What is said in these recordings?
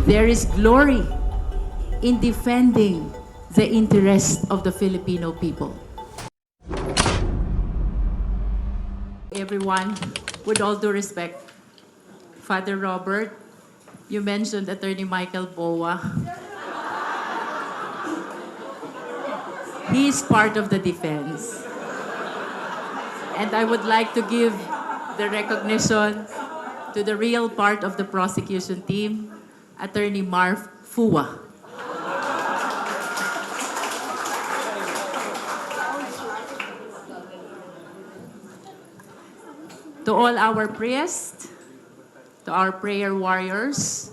There is glory in defending the interest of the Filipino people. Everyone, with all due respect, Father Robert, you mentioned Attorney Michael Boa. He is part of the defense. And I would like to give the recognition to the real part of the prosecution team, Attorney Marv Fua. To all our priests, to our prayer warriors,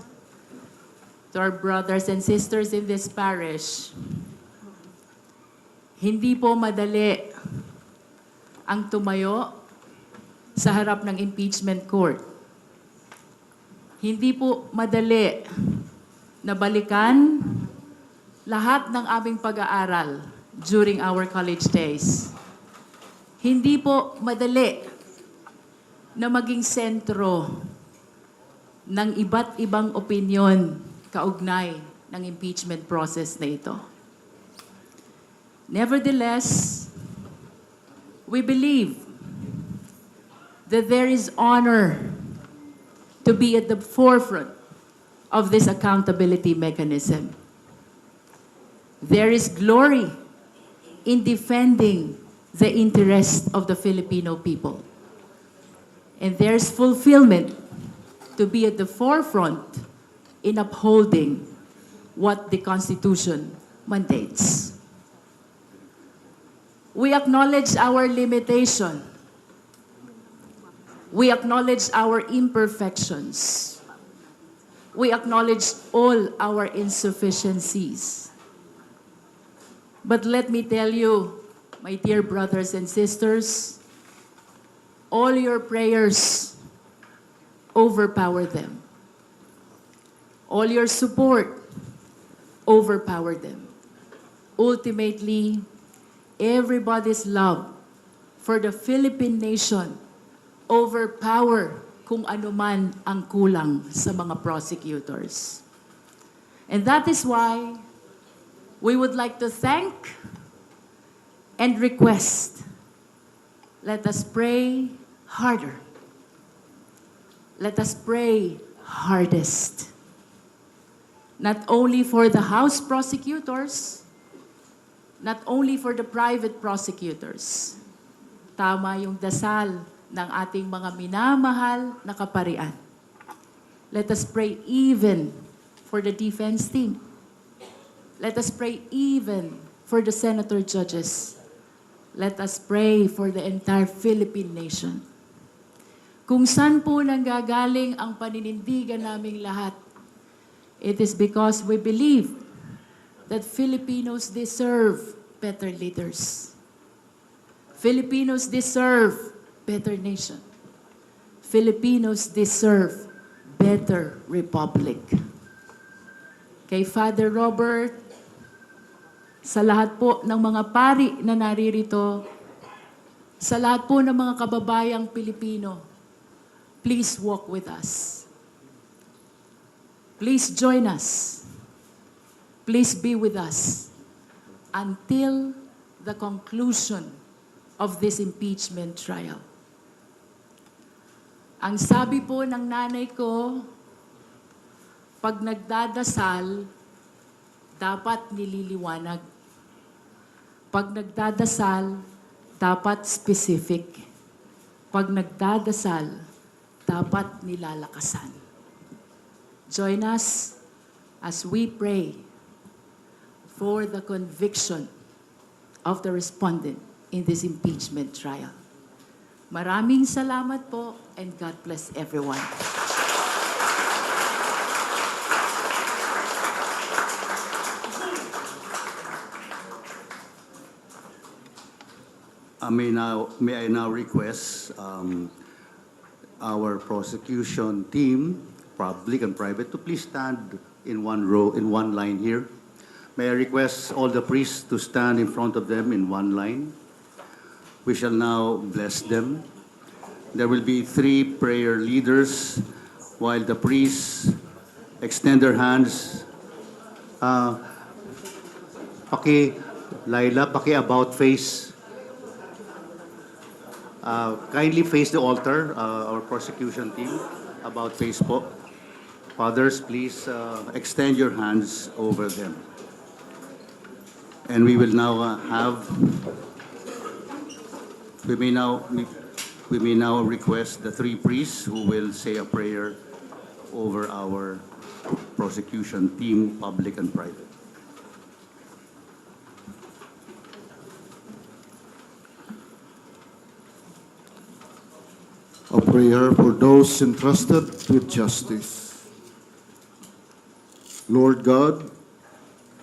to our brothers and sisters in this parish, hindi po madali ang tumayo sa harap ng impeachment court. Hindi po madali na balikan lahat ng aming pag-aaral during our college days. Hindi po madali na maging sentro ng iba't ibang opinyon kaugnay ng impeachment process na ito. Nevertheless, we believe that there is honor to be at the forefront of this accountability mechanism. There is glory in defending the interest of the Filipino people. And there's fulfillment to be at the forefront in upholding what the Constitution mandates. We acknowledge our limitation. We acknowledge our imperfections. We acknowledge all our insufficiencies. But let me tell you, my dear brothers and sisters, all your prayers overpower them. All your support overpower them. Ultimately, everybody's love for the Philippine nation overpower kung ano man ang kulang sa mga prosecutors. And that is why we would like to thank and request, let us pray harder. Let us pray hardest. Not only for the House prosecutors, not only for the private prosecutors. Tama yung dasal ng ating mga minamahal na kaparian. Let us pray even for the defense team. Let us pray even for the senator judges. Let us pray for the entire Philippine nation. Kung saan po nanggagaling ang paninindigan naming lahat, it is because we believe that Filipinos deserve better leaders. Filipinos deserve better nation. Filipinos deserve better republic. Kay Father Robert, sa lahat po ng mga pari na naririto, sa lahat po ng mga kababayang Pilipino, please walk with us. Please join us. Please be with us until the conclusion of this impeachment trial. Ang sabi po ng nanay ko, pag nagdadasal, dapat nililiwanag. Pag nagdadasal, dapat specific. Pag nagdadasal, dapat nilalakasan. Join us as we pray for the conviction of the respondent in this impeachment trial. Maraming salamat po and God bless everyone. May I now request our prosecution team, public and private, to please stand in one row, in one line here. May I request all the priests to stand in front of them in one line. We shall now bless them. There will be 3 prayer leaders, while the priests extend their hands. Laila, about face. Kindly face the altar, our prosecution team. About face po. Fathers, please extend your hands over them. And we will now we may now request the three priests who will say a prayer over our prosecution team, public and private. A prayer for those entrusted with justice. Lord God,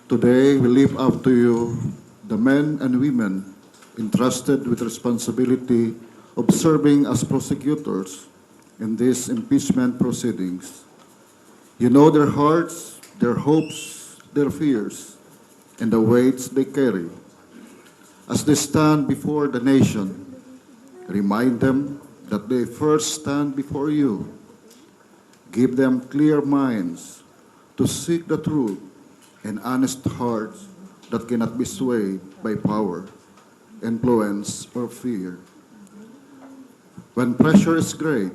today we lift up to you the men and women entrusted with responsibility of serving as prosecutors in these impeachment proceedings. You know their hearts, their hopes, their fears, and the weights they carry. As they stand before the nation, remind them that they first stand before you. Give them clear minds to seek the truth and honest hearts that cannot be swayed by power, influence, or fear. When pressure is great,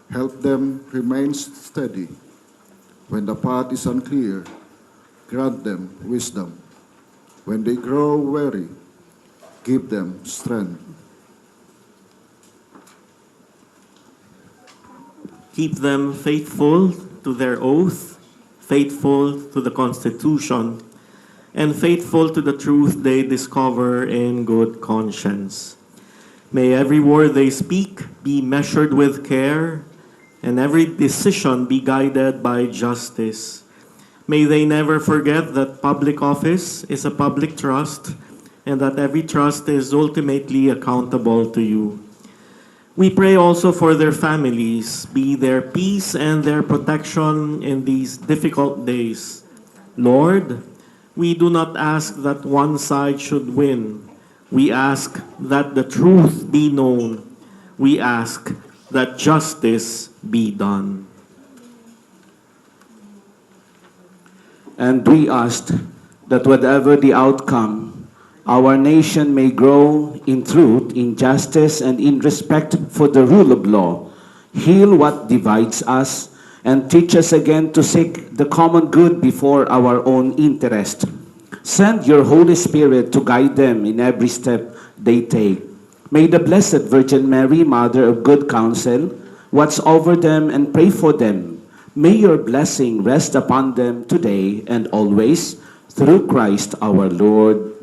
help them remain steady. When the path is unclear, grant them wisdom. When they grow weary, give them strength. Keep them faithful to their oath, faithful to the Constitution, and faithful to the truth they discover in good conscience. May every word they speak be measured with care, and every decision be guided by justice. May they never forget that public office is a public trust, and that every trust is ultimately accountable to you. We pray also for their families, be their peace and their protection in these difficult days. Lord, we do not ask that one side should win. We ask that the truth be known. We ask that justice be done. And we ask that whatever the outcome, our nation may grow in truth, in justice, and in respect for the rule of law, heal what divides us, and teach us again to seek the common good before our own interest. Send your Holy Spirit to guide them in every step they take. May the Blessed Virgin Mary, Mother of Good Counsel, watch over them and pray for them. May your blessing rest upon them today and always, through Christ our Lord.